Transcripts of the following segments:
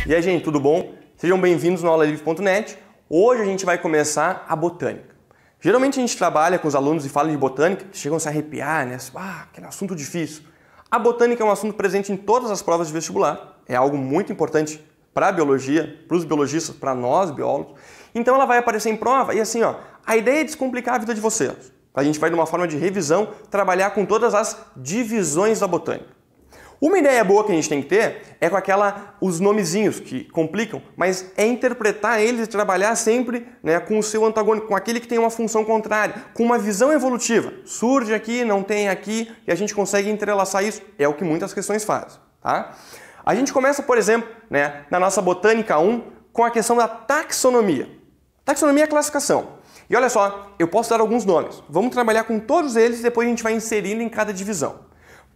E aí, gente, tudo bom? Sejam bem-vindos no aulalivre.net. Hoje a gente vai começar a botânica. Geralmente a gente trabalha com os alunos e fala de botânica, chegam a se arrepiar, né? Aquele assunto difícil. A botânica é um assunto presente em todas as provas de vestibular. É algo muito importante para a biologia, para os biologistas, para nós biólogos. Então ela vai aparecer em prova e assim, ó, a ideia é descomplicar a vida de vocês. A gente vai, de uma forma de revisão, trabalhar com todas as divisões da botânica. Uma ideia boa que a gente tem que ter é com os nomezinhos que complicam, mas é interpretar eles e trabalhar sempre, né, com o seu antagônico, com aquele que tem uma função contrária, com uma visão evolutiva. Surge aqui, não tem aqui, e a gente consegue entrelaçar isso. É o que muitas questões fazem. Tá? A gente começa, por exemplo, né, na nossa Botânica 1, com a questão da taxonomia. Taxonomia é classificação. E olha só, eu posso dar alguns nomes. Vamos trabalhar com todos eles e depois a gente vai inserindo em cada divisão.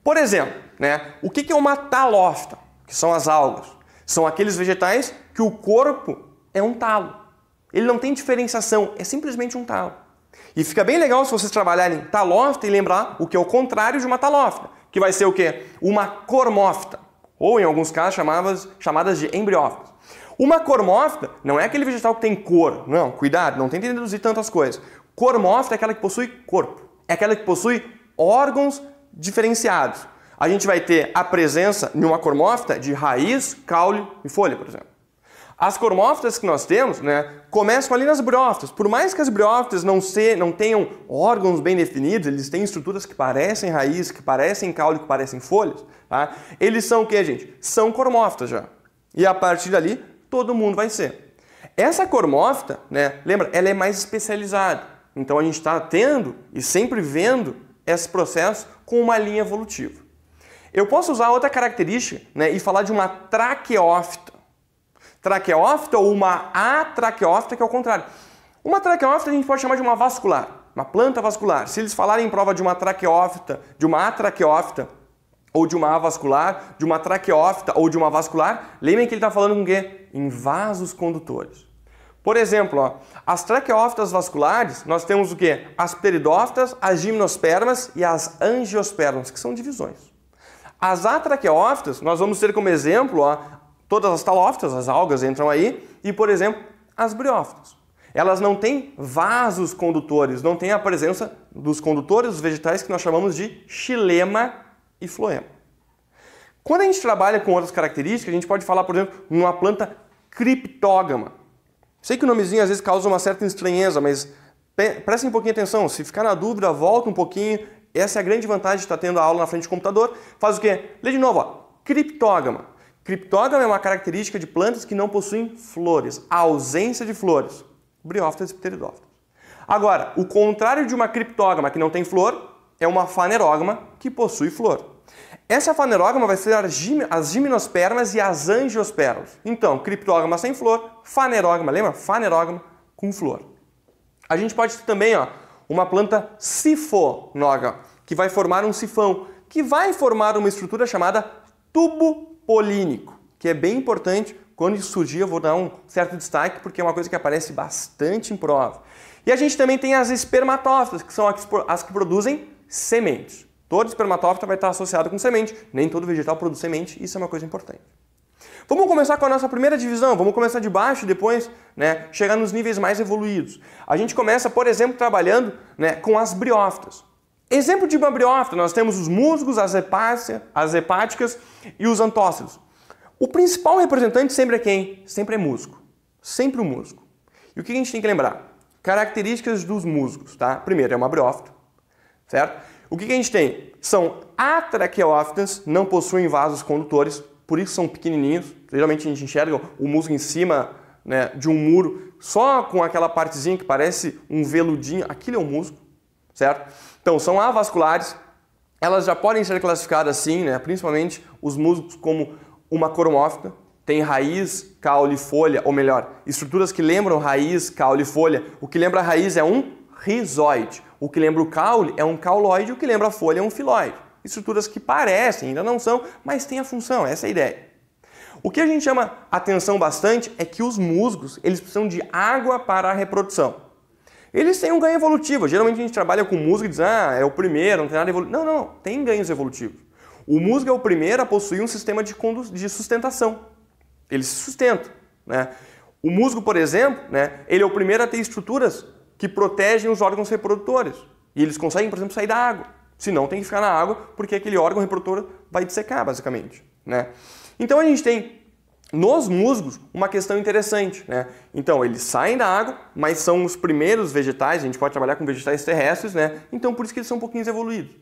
Por exemplo, né, o que é uma talófita? Que são as algas. São aqueles vegetais que o corpo é um talo. Ele não tem diferenciação, é simplesmente um talo. E fica bem legal se vocês trabalharem talófita e lembrar o que é o contrário de uma talófita, que vai ser o quê? Uma cormófita, ou em alguns casos chamadas de embriófitas. Uma cormófita não é aquele vegetal que tem cor, não, cuidado, não tente deduzir tantas coisas. Cormófita é aquela que possui corpo, é aquela que possui órgãos diferenciados. A gente vai ter a presença em uma cormófita de raiz, caule e folha, por exemplo. As cormófitas que nós temos, né, começam ali nas briófitas. Por mais que as briófitas não tenham órgãos bem definidos, eles têm estruturas que parecem raiz, que parecem caule, que parecem folhas, tá? Eles são o que, gente? São cormófitas já. E a partir dali, todo mundo vai ser. Essa cormófita, né, lembra, ela é mais especializada. Então a gente está tendo e sempre vendo esse processo com uma linha evolutiva. Eu posso usar outra característica, né, e falar de uma traqueófita. Traqueófita ou uma atraqueófita, que é o contrário. Uma traqueófita a gente pode chamar de uma vascular, uma planta vascular. Se eles falarem em prova de uma traqueófita, de uma atraqueófita, ou de uma avascular, de uma traqueófita ou de uma vascular, lembrem que ele está falando com o quê? Em vasos condutores. Por exemplo, ó, as traqueófitas vasculares, nós temos o quê? As pteridófitas, as gimnospermas e as angiospermas, que são divisões. As atraqueófitas, nós vamos ter como exemplo, ó, todas as talófitas, as algas entram aí, e, por exemplo, as briófitas. Elas não têm vasos condutores, não têm a presença dos condutores, dos vegetais que nós chamamos de xilema e floema. Quando a gente trabalha com outras características, a gente pode falar, por exemplo, numa planta criptógama. Sei que o nomezinho às vezes causa uma certa estranheza, mas prestem um pouquinho atenção. Se ficar na dúvida, volta um pouquinho. Essa é a grande vantagem de estar tendo a aula na frente do computador. Faz o quê? Lê de novo, ó. Criptógama. Criptógama é uma característica de plantas que não possuem flores. A ausência de flores. Briófitas e pteridófitas. Agora, o contrário de uma criptógama que não tem flor é uma fanerógama que possui flor. Essa fanerógama vai ser as gimnospermas e as angiospermas. Então, criptógama sem flor, fanerógama, lembra? Fanerógama com flor. A gente pode ter também, ó, uma planta sifonógama, que vai formar um sifão, que vai formar uma estrutura chamada tubo polínico, que é bem importante. Quando isso surgir, eu vou dar um certo destaque, porque é uma coisa que aparece bastante em prova. E a gente também tem as espermatófitas, que são as que produzem sementes. Todo espermatófita vai estar associado com semente. Nem todo vegetal produz semente, isso é uma coisa importante. Vamos começar com a nossa primeira divisão. Vamos começar de baixo e depois, né, chegar nos níveis mais evoluídos. A gente começa, por exemplo, trabalhando, né, com as briófitas. Exemplo de uma briófita, nós temos os musgos, as hepáticas e os antócidos. O principal representante sempre é quem? Sempre é musgo. Sempre o musgo. E o que a gente tem que lembrar? Características dos musgos, tá? Primeiro, é uma briófita, certo? O que a gente tem? São atraqueófitas, não possuem vasos condutores, por isso são pequenininhos. Geralmente a gente enxerga o musgo em cima, né, de um muro, só com aquela partezinha que parece um veludinho. Aquilo é um musgo, certo? Então, são avasculares. Elas já podem ser classificadas assim, né, principalmente os musgos, como uma cormófita. Tem raiz, caule, folha, ou melhor, estruturas que lembram raiz, caule, folha. O que lembra a raiz é um rizoide. O que lembra o caule é um cauloide, o que lembra a folha é um filóide. Estruturas que parecem, ainda não são, mas têm a função, essa é a ideia. O que a gente chama atenção bastante é que os musgos, eles precisam de água para a reprodução. Eles têm um ganho evolutivo. Geralmente a gente trabalha com musgo e diz, é o primeiro, não tem nada evolutivo. Não, não, tem ganhos evolutivos. O musgo é o primeiro a possuir um sistema de sustentação. Ele se sustenta, né? O musgo, por exemplo, né, ele é o primeiro a ter estruturas que protegem os órgãos reprodutores. E eles conseguem, por exemplo, sair da água. Se não, tem que ficar na água, porque aquele órgão reprodutor vai dissecar, basicamente, né? Então a gente tem, nos musgos, uma questão interessante, né? Então, eles saem da água, mas são os primeiros vegetais, a gente pode trabalhar com vegetais terrestres, né? Então, por isso que eles são um pouquinho evoluídos.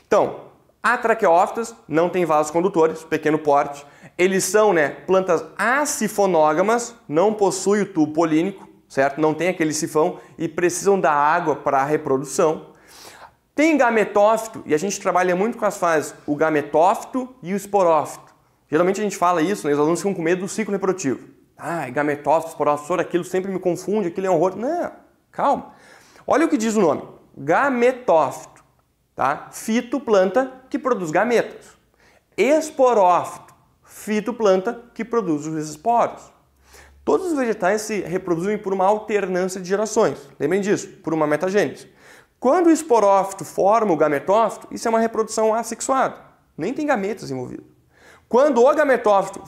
Então, atraqueófitas não tem vasos condutores, pequeno porte. Eles são, né, plantas acifonógamas, não possuem o tubo polínico, certo? Não tem aquele sifão e precisam da água para a reprodução. Tem gametófito, e a gente trabalha muito com as fases, o gametófito e o esporófito. Geralmente a gente fala isso, né? Os alunos ficam com medo do ciclo reprodutivo. Gametófito, esporófito, aquilo sempre me confunde, aquilo é um horror. Não, calma. Olha o que diz o nome. Gametófito, tá? Fitoplanta que produz gametas. Esporófito, fitoplanta que produz os esporos. Todos os vegetais se reproduzem por uma alternância de gerações. Lembrem disso, por uma metagênese. Quando o esporófito forma o gametófito, isso é uma reprodução assexuada. Nem tem gametas envolvidas. Quando o gametófito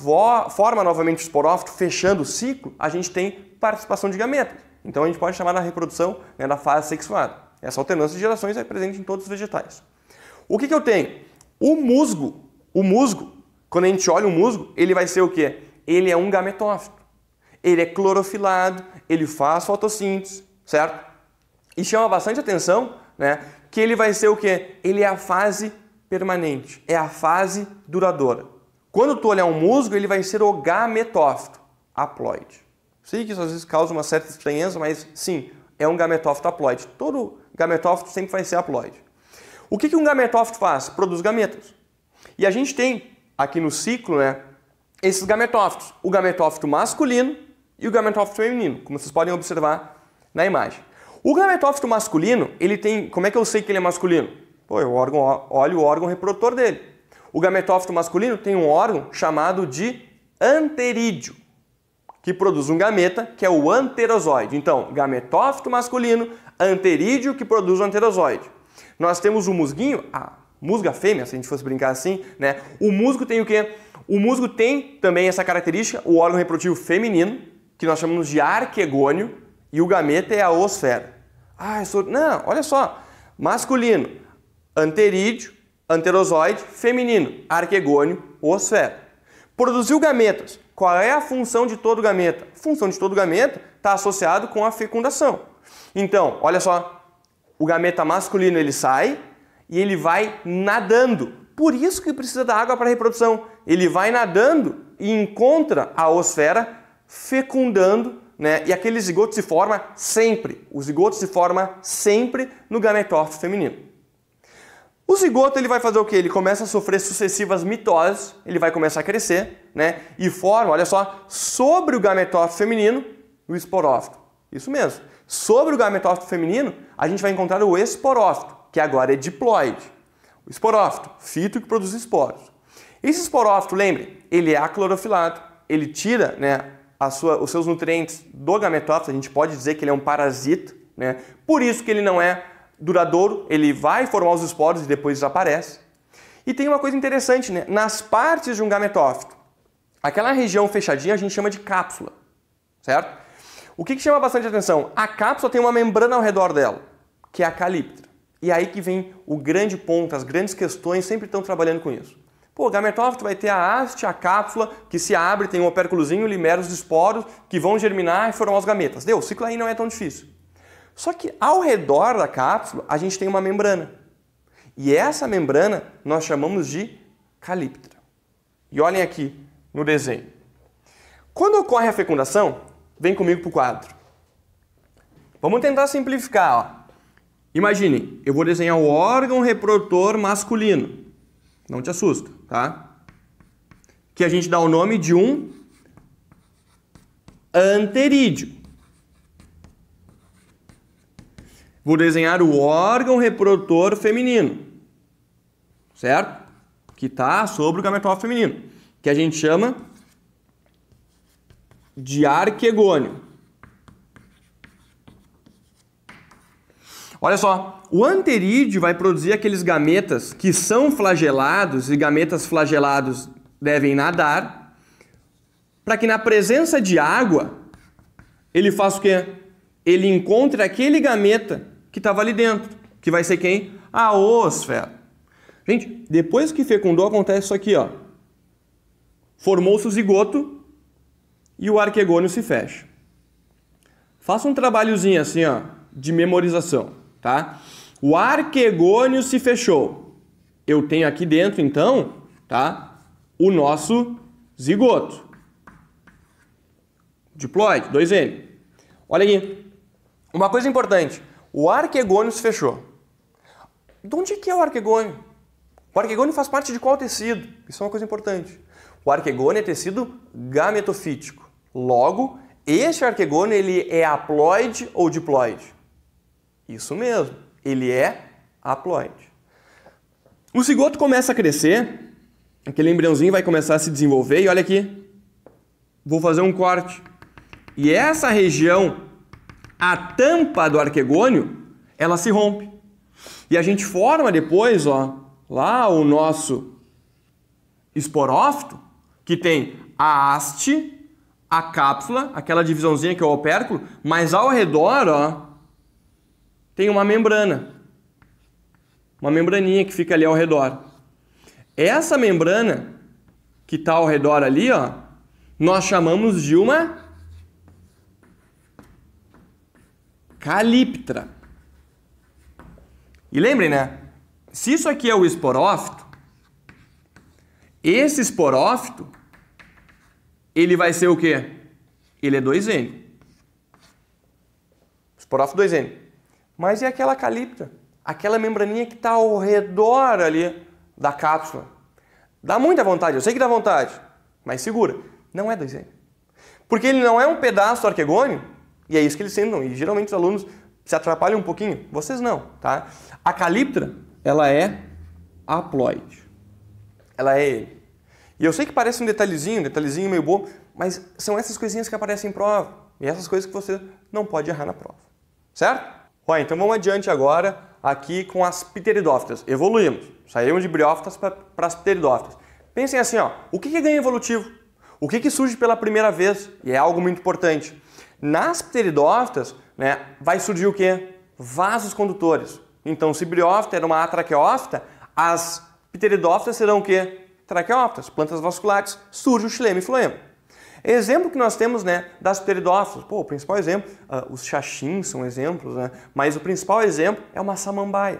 forma novamente o esporófito, fechando o ciclo, a gente tem participação de gametas. Então a gente pode chamar da reprodução, né, da fase sexuada. Essa alternância de gerações é presente em todos os vegetais. O que eu tenho? O musgo, quando a gente olha o musgo, ele vai ser o quê? Ele é um gametófito. Ele é clorofilado, ele faz fotossíntese, certo? E chama bastante atenção, né, que ele vai ser o quê? Ele é a fase permanente, é a fase duradoura. Quando tu olhar um musgo, ele vai ser o gametófito haploide. Sei que isso às vezes causa uma certa estranheza, mas sim, é um gametófito haploide. Todo gametófito sempre vai ser haploide. O que um gametófito faz? Produz gametas. E a gente tem aqui no ciclo, né, esses gametófitos. O gametófito masculino e o gametófito feminino, como vocês podem observar na imagem. O gametófito masculino, ele tem... Como é que eu sei que ele é masculino? Pô, eu olho o órgão reprodutor dele. O gametófito masculino tem um órgão chamado de anterídeo, que produz um gameta, que é o anterozoide. Então, gametófito masculino, anterídeo, que produz o anterozoide. Nós temos o musguinho, a musga fêmea, se a gente fosse brincar assim, né? O musgo tem o quê? O musgo tem também essa característica, o órgão reprodutivo feminino, que nós chamamos de arquegônio, e o gameta é a oosfera. Não, olha só, masculino, anterídeo, anterozoide, feminino, arquegônio, oosfera. Produziu gametas. Qual é a função de todo gameta? A função de todo gameta está associado com a fecundação. Então, olha só, o gameta masculino ele sai e ele vai nadando. Por isso que precisa da água para a reprodução. Ele vai nadando e encontra a oosfera fecundando, né? E aquele zigoto se forma sempre. O zigoto se forma sempre no gametófito feminino. O zigoto ele vai fazer o quê? Ele começa a sofrer sucessivas mitoses, ele vai começar a crescer, né? E forma, olha só, sobre o gametófito feminino, o esporófito. Isso mesmo. Sobre o gametófito feminino, a gente vai encontrar o esporófito, que agora é diploide. O esporófito, fito que produz esporos. Esse esporófito, lembre, ele é aclorofilado, ele tira, né, os seus nutrientes do gametófito, a gente pode dizer que ele é um parasita, né? Por isso que ele não é duradouro, ele vai formar os esporos e depois desaparece. E tem uma coisa interessante, né? Nas partes de um gametófito, aquela região fechadinha a gente chama de cápsula, certo? O que chama bastante atenção? A cápsula tem uma membrana ao redor dela, que é a calíptra. E aí que vem o grande ponto, as grandes questões sempre estão trabalhando com isso. Pô, o gametófito vai ter a haste, a cápsula, que se abre, tem um opérculozinho, libera os esporos, que vão germinar e formar os gametas. O ciclo aí não é tão difícil. Só que ao redor da cápsula a gente tem uma membrana. E essa membrana nós chamamos de calíptra. E olhem aqui no desenho. Quando ocorre a fecundação, vem comigo para o quadro. Vamos tentar simplificar. Ó. Imagine, eu vou desenhar o órgão reprodutor masculino. Não te assusta, tá? Que a gente dá o nome de um anterídeo. Vou desenhar o órgão reprodutor feminino, certo? Que está sobre o gametófito feminino, que a gente chama de arquegônio. Olha só, o anterídeo vai produzir aqueles gametas que são flagelados, e gametas flagelados devem nadar, para que na presença de água, ele faça o quê? Ele encontre aquele gameta que estava ali dentro, que vai ser quem? A oosfera. Gente, depois que fecundou, acontece isso aqui, ó. Formou-se o zigoto e o arquegônio se fecha. Faça um trabalhozinho assim, ó, de memorização, tá? O arquegônio se fechou. Eu tenho aqui dentro, então, tá? O nosso zigoto. Diploide, 2N. Olha aqui. Uma coisa importante. O arquegônio se fechou. De onde que é o arquegônio? O arquegônio faz parte de qual tecido? Isso é uma coisa importante. O arquegônio é tecido gametofítico. Logo, este arquegônio ele é haploide ou diploide? Isso mesmo, ele é haploide. O zigoto começa a crescer, aquele embriãozinho vai começar a se desenvolver e olha aqui, vou fazer um corte. E essa região, a tampa do arquegônio, ela se rompe. E a gente forma depois, ó, lá o nosso esporófito, que tem a haste, a cápsula, aquela divisãozinha que é o opérculo, mas ao redor, ó, tem uma membrana. Uma membraninha que fica ali ao redor. Essa membrana que está ao redor ali, ó, nós chamamos de uma calíptra. E lembrem, né? Se isso aqui é o esporófito, esse esporófito, ele vai ser o quê? Ele é 2N. Esporófito 2N. Mas e aquela calíptra? Aquela membraninha que está ao redor ali da cápsula. Dá muita vontade, eu sei que dá vontade, mas segura. Não é 2N. Porque ele não é um pedaço do arquegônio, e é isso que eles tentam. E geralmente os alunos se atrapalham um pouquinho. Vocês não, tá? A calíptra, ela é haploide. Ela é ele. E eu sei que parece um detalhezinho meio bobo, mas são essas coisinhas que aparecem em prova. E essas coisas que você não pode errar na prova. Certo? Ó, então vamos adiante agora aqui com as pteridófitas. Evoluímos. Saímos de briófitas para as pteridófitas. Pensem assim, ó, o que é ganho evolutivo? O que surge pela primeira vez? E é algo muito importante. Nas pteridófitas, né, vai surgir o quê? Vasos condutores. Então, se briófita era uma atraqueófita, as pteridófitas serão o quê? Traqueófitas, plantas vasculares, surge o xilema e floema. Exemplo que nós temos, né, das pteridófitas, pô, o principal exemplo, os xaxins são exemplos, né, mas o principal exemplo é uma samambaia.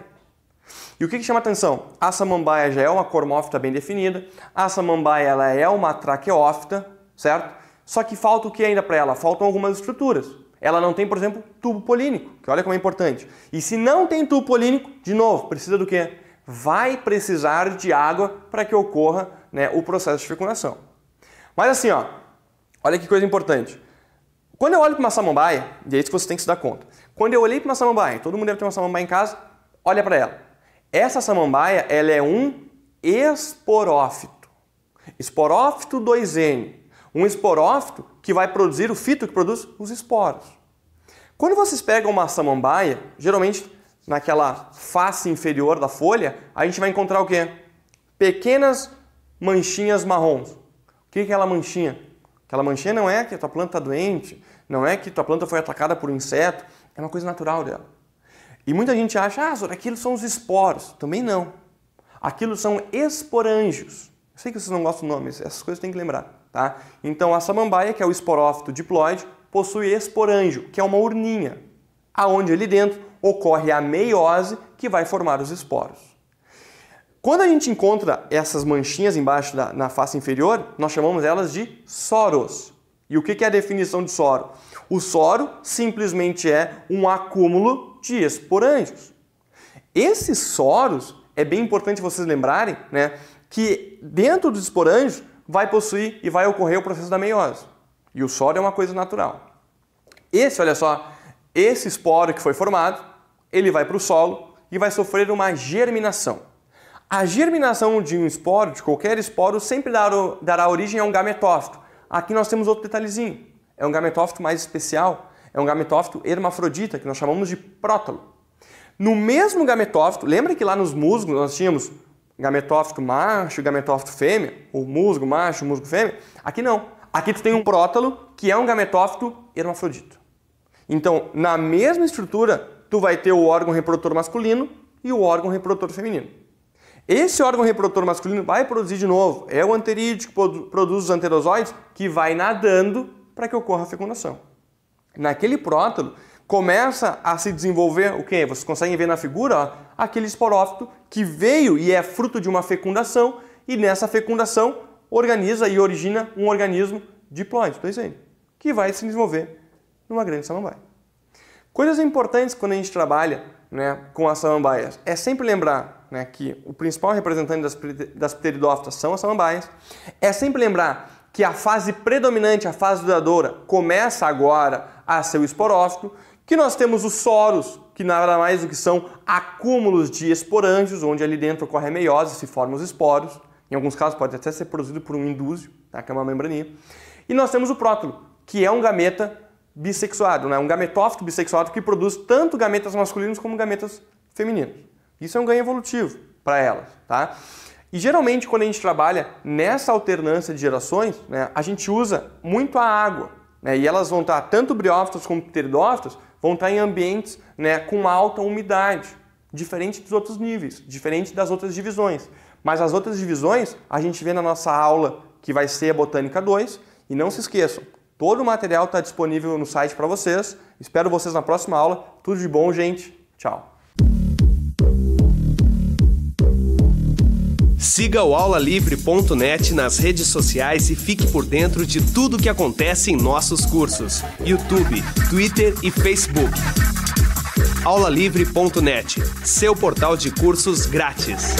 E o que chama atenção? A samambaia já é uma cormófita bem definida, a samambaia ela é uma traqueófita, certo? Só que falta o que ainda para ela? Faltam algumas estruturas. Ela não tem, por exemplo, tubo polínico, que olha como é importante. E se não tem tubo polínico, de novo, precisa do quê? Vai precisar de água para que ocorra, né, o processo de fecundação. Mas assim, ó, olha que coisa importante. Quando eu olho para uma samambaia, e é isso que você tem que se dar conta. Quando eu olhei para uma samambaia, todo mundo deve ter uma samambaia em casa, olha para ela. Essa samambaia, ela é um esporófito. Esporófito 2N. Um esporófito que vai produzir o fito que produz os esporos. Quando vocês pegam uma samambaia, geralmente naquela face inferior da folha, a gente vai encontrar o quê? Pequenas manchinhas marrons. O que é aquela manchinha? Aquela manchinha não é que a tua planta está doente, não é que tua planta foi atacada por um inseto, é uma coisa natural dela. E muita gente acha, aquilo são os esporos. Também não. Aquilo são esporângios. Eu sei que vocês não gostam do nome, essas coisas tem que lembrar. Tá? Então a samambaia, que é o esporófito diploide, possui esporângio, que é uma urninha, aonde ali dentro ocorre a meiose que vai formar os esporos. Quando a gente encontra essas manchinhas embaixo na face inferior, nós chamamos elas de soros. E o que é a definição de soro? O soro simplesmente é um acúmulo de esporângios. Esses soros, é bem importante vocês lembrarem, né, que dentro dos esporângios vai possuir e vai ocorrer o processo da meiose. E o soro é uma coisa natural. Olha só, esse esporo que foi formado, ele vai para o solo e vai sofrer uma germinação. A germinação de um esporo, de qualquer esporo, sempre dará origem a um gametófito. Aqui nós temos outro detalhezinho. É um gametófito mais especial. É um gametófito hermafrodita, que nós chamamos de prótalo. No mesmo gametófito, lembra que lá nos musgos nós tínhamos gametófito macho, gametófito fêmea, ou musgo macho, musgo fêmea? Aqui não. Aqui tu tem um prótalo que é um gametófito hermafrodito. Então, na mesma estrutura, tu vai ter o órgão reprodutor masculino e o órgão reprodutor feminino. Esse órgão reprodutor masculino vai produzir de novo, é o anterídeo que produz os anterosóides que vai nadando para que ocorra a fecundação. Naquele prótalo, começa a se desenvolver o quê? Vocês conseguem ver na figura, ó, aquele esporófito que veio e é fruto de uma fecundação e nessa fecundação organiza e origina um organismo diploide, 2N, que vai se desenvolver numa grande samambaia. Coisas importantes quando a gente trabalha, né, com as samambaias é sempre lembrar, né, que o principal representante das pteridófitas são as samambaias, é sempre lembrar que a fase predominante, a fase duradoura, começa agora a ser o esporófito, que nós temos os soros, que nada mais do que são acúmulos de esporângios, onde ali dentro ocorre a meiose, se formam os esporos. Em alguns casos pode até ser produzido por um indúsio, tá, que é uma membraninha. E nós temos o prótalo, que é um gameta bissexuado, né? Um gametófito bissexuado que produz tanto gametas masculinos como gametas femininos. Isso é um ganho evolutivo para elas, tá? E geralmente quando a gente trabalha nessa alternância de gerações, né, a gente usa muito a água, né? E elas vão estar, tanto briófitas como pteridófitas, vão estar em ambientes, né, com uma alta umidade, diferente dos outros níveis, diferente das outras divisões. Mas as outras divisões a gente vê na nossa aula, que vai ser a Botânica 2, e não se esqueçam, todo o material está disponível no site para vocês. Espero vocês na próxima aula. Tudo de bom, gente. Tchau. Siga o aulalivre.net nas redes sociais e fique por dentro de tudo o que acontece em nossos cursos. YouTube, Twitter e Facebook. aulalivre.net, seu portal de cursos grátis.